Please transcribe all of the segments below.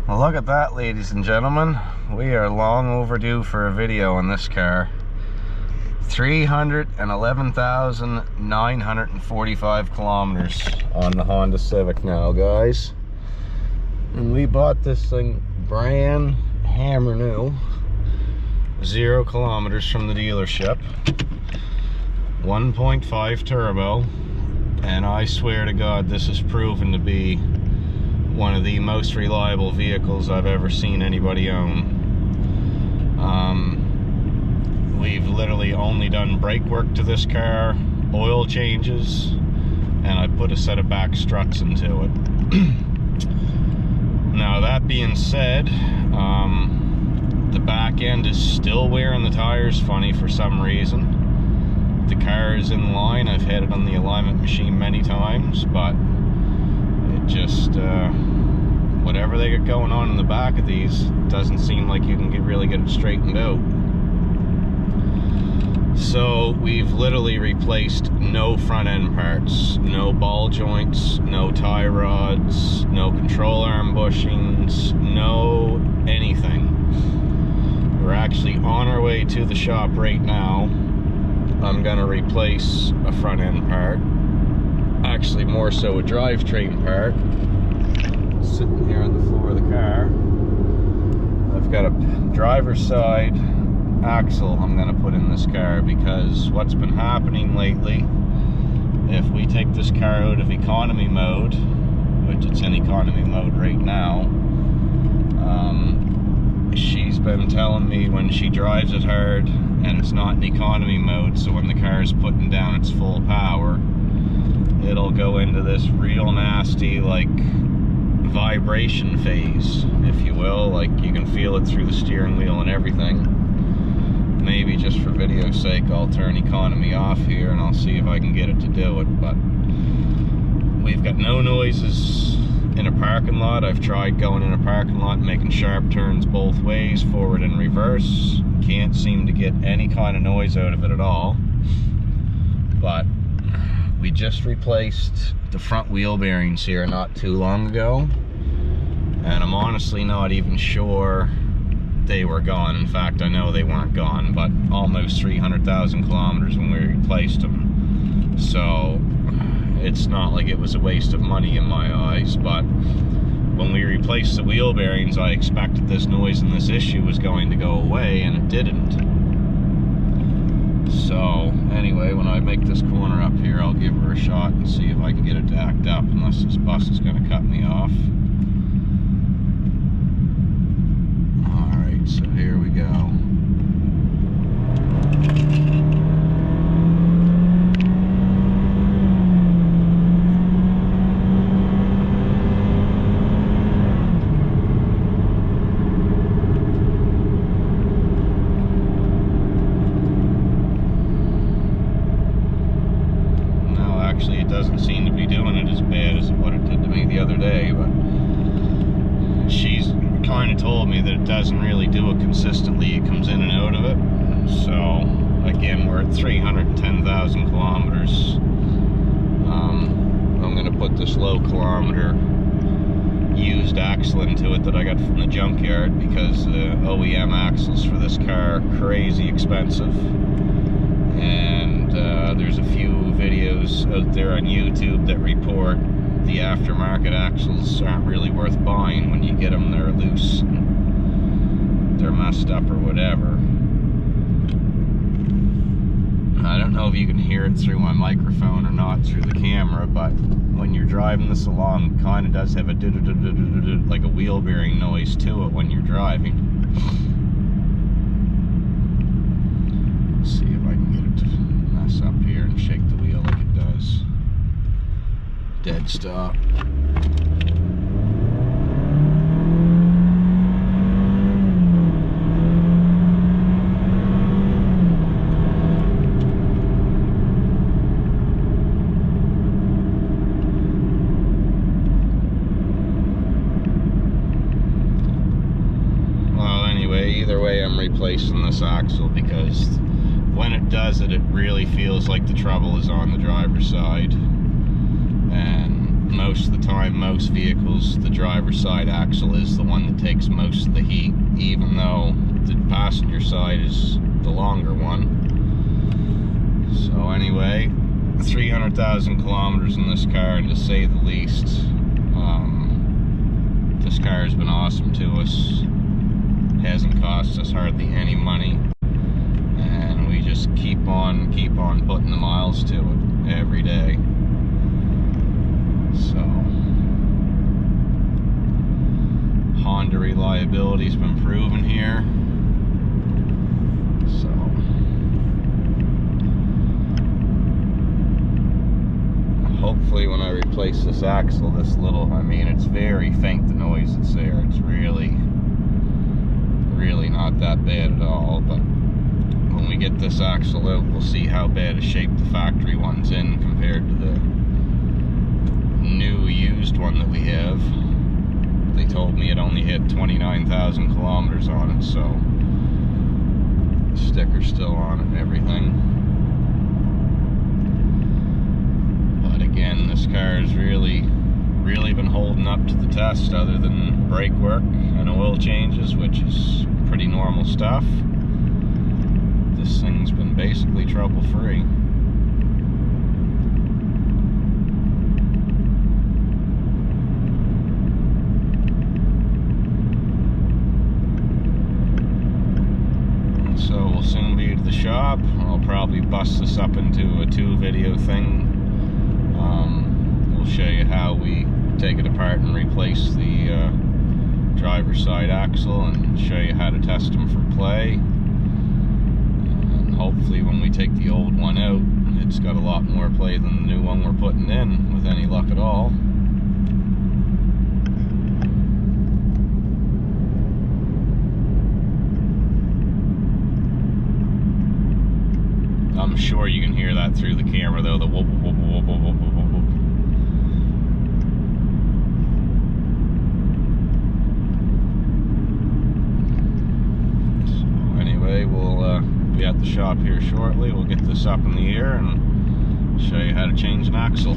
Well, look at that, ladies and gentlemen. We are long overdue for a video on this car. 311,945 kilometers on the Honda Civic now, guys. And we bought this thing brand hammer new. 0 kilometers from the dealership. 1.5 turbo. And I swear to God, this has proven to be one of the most reliable vehicles I've ever seen anybody own. We've literally only done brake work to this car, oil changes, and I put a set of back struts into it. Now, that being said, the back end is still wearing the tires funny for some reason. The car is in line. I've had it on the alignment machine many times, but it just, whatever they got going on in the back of these, doesn't seem like you can really get it straightened out. So we've literally replaced no front end parts, no ball joints, no tie rods, no control arm bushings, no anything. We're actually on our way to the shop right now. I'm gonna replace a front end part, actually more so a drivetrain part. Sitting here on the floor of the car, I've got a driver's side axle I'm going to put in this car, because what's been happening lately, if we take this car out of economy mode, which it's in economy mode right now, she's been telling me when she drives it hard and it's not in economy mode, so when the car is putting down its full power, it'll go into this real nasty, like, vibration phase, if you will. Like, you can feel it through the steering wheel and everything. Maybe just for video's sake, I'll turn economy off here and I'll see if I can get it to do it. But we've got no noises in a parking lot. I've tried going in a parking lot and making sharp turns both ways, forward and reverse. Can't seem to get any kind of noise out of it at all. But we just replaced the front wheel bearings here not too long ago, and I'm honestly not even sure they were gone. In fact, I know they weren't gone, but almost 300,000 kilometers when we replaced them. So it's not like it was a waste of money in my eyes. But when we replaced the wheel bearings, I expected this noise and this issue was going to go away, and it didn't. So anyway, when I make this corner up here, I'll give her a shot and see if I can get it to act up, unless this bus is going to cut me off. Alright, so here we go. It doesn't seem to be doing it as bad as what it did to me the other day, but she's kind of told me that it doesn't really do it consistently. It comes in and out of it. So again, we're at 310,000 kilometers. I'm going to put this low kilometer used axle into it that I got from the junkyard, because the OEM axles for this car are crazy expensive. And there's a few videos out there on YouTube that report the aftermarket axles aren't really worth buying. When you get them, they're loose, they're messed up or whatever. I don't know if you can hear it through my microphone or not through the camera, but when you're driving this along, it kind of does have a like a wheel bearing noise to it when you're driving. Let's see if I can get it to mess up here and shake the wheel like it does. Dead stop. Well, anyway, either way, I'm replacing this axle, because when it does it, it really feels like the trouble is on the driver's side. And most of the time, most vehicles, the driver's side axle is the one that takes most of the heat, even though the passenger side is the longer one. So anyway, 300,000 kilometers in this car, and to say the least, this car has been awesome to us. It hasn't cost us hardly any money, and we just keep on putting the miles to it every day. So Honda reliability's been proven here. So hopefully when I replace this axle, I mean, it's very faint, the noise that's there. It's really not that bad at all, but when we get this axle out, we'll see how bad a shape the factory one's in compared to the new used one that we have. They told me it only hit 29,000 kilometers on it, so the sticker's still on it and everything. But again, this car has really been holding up to the test, other than brake work and oil changes, which is pretty normal stuff. This thing's been basically trouble-free. So we'll soon be to the shop. I'll probably bust this up into a 2-video thing. We'll show you how we take it apart and replace the driver's side axle, and show you how to test them for play. And hopefully when we take the old one out, it's got a lot more play than the new one we're putting in, with any luck at all. I'm sure you can hear that through the camera though, the whoop, whoop, whoop, whoop, whoop, whoop, whoop. So anyway, we'll be at the shop here shortly. We'll get this up in the air and show you how to change an axle.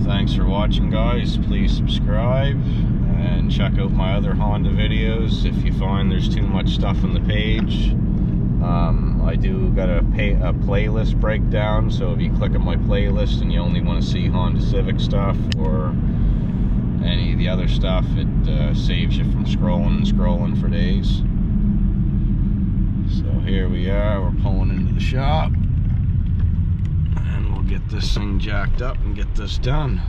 Thanks for watching, guys. Please subscribe and check out my other Honda videos. If you find there's too much stuff on the page, I do got a playlist breakdown, so if you click on my playlist and you only want to see Honda Civic stuff or any of the other stuff, it saves you from scrolling for days. So here we are, we're pulling into the shop, and we'll get this thing jacked up and get this done.